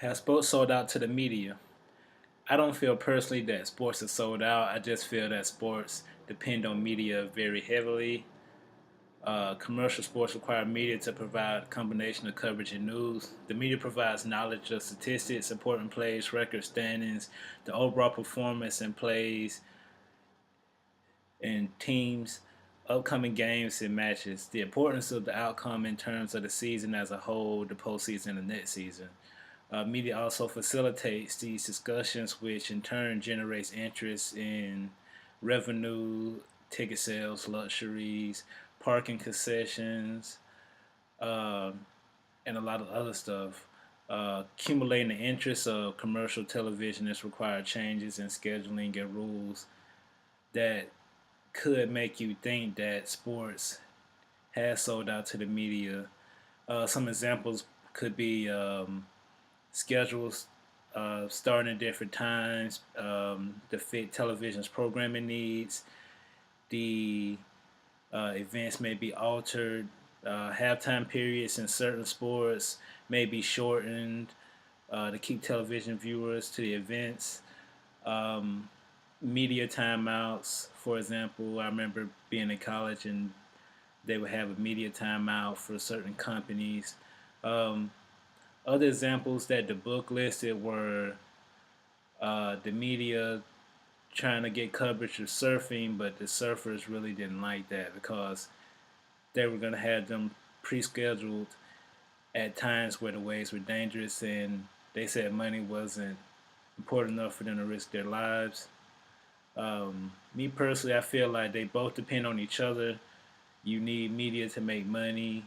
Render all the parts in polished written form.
Have sports sold out to the media? I don't feel personally that sports is sold out. I just feel that sports depend on media very heavily. Commercial sports require media to provide a combination of coverage and news. The media provides knowledge of statistics, important plays, record standings, the overall performance and plays and teams, upcoming games and matches, the importance of the outcome in terms of the season as a whole, the postseason, and the next season. Media also facilitates these discussions, which in turn generates interest in revenue, ticket sales, luxuries, parking concessions, and a lot of other stuff. Accumulating the interest of commercial television has required changes in scheduling and rules that could make you think that sports has sold out to the media. Some examples could be schedules starting at different times, to fit television's programming needs. The events may be altered. Halftime periods in certain sports may be shortened to keep television viewers to the events. Media timeouts, for example, I remember being in college and they would have a media timeout for certain companies. Other examples that the book listed were the media trying to get coverage of surfing, but the surfers really didn't like that because they were going to have them pre-scheduled at times where the waves were dangerous, and they said money wasn't important enough for them to risk their lives. Me personally, I feel like they both depend on each other. You need media to make money,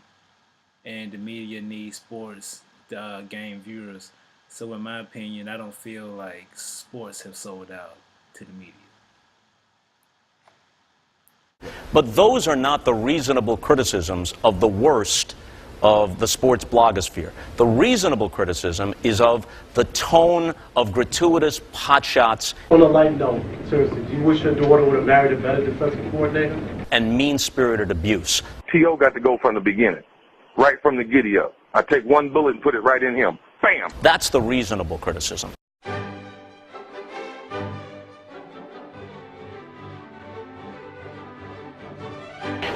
and the media needs sports to gain viewers. So in my opinion, I don't feel like sports have sold out to the media. But those are not the reasonable criticisms of the worst of the sports blogosphere. The reasonable criticism is of the tone of gratuitous potshots. On a light note, seriously, do you wish your daughter would have married a better defensive coordinator? And mean-spirited abuse. T.O. got to go from the beginning, right from the giddy-up. I take one bullet and put it right in him. Bam! That's the reasonable criticism.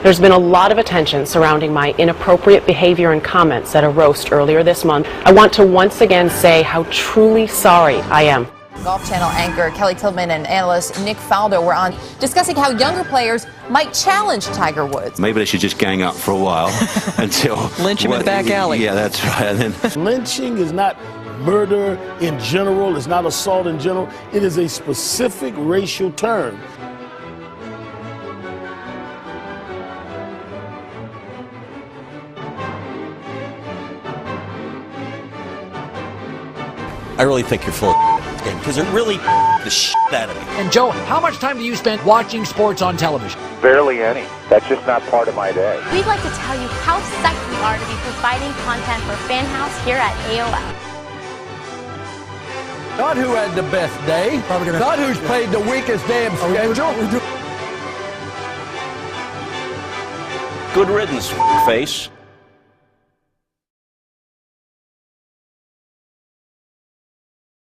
There's been a lot of attention surrounding my inappropriate behavior and comments at a roast earlier this month. I want to once again say how truly sorry I am. Golf Channel anchor Kelly Tillman and analyst Nick Faldo were on discussing how younger players might challenge Tiger Woods. Maybe they should just gang up for a while until lynch him in the back alley. Yeah, that's right. And then lynching is not murder in general, it's not assault in general. It is a specific racial term. I really think you're full of because it really the shit out of me. And Joe, how much time do you spend watching sports on television? Barely any. That's just not part of my day. We'd like to tell you how psyched we are to be providing content for Fan House here at AOL. Not who had the best day, not who's played the weakest damn schedule. Good riddance, face.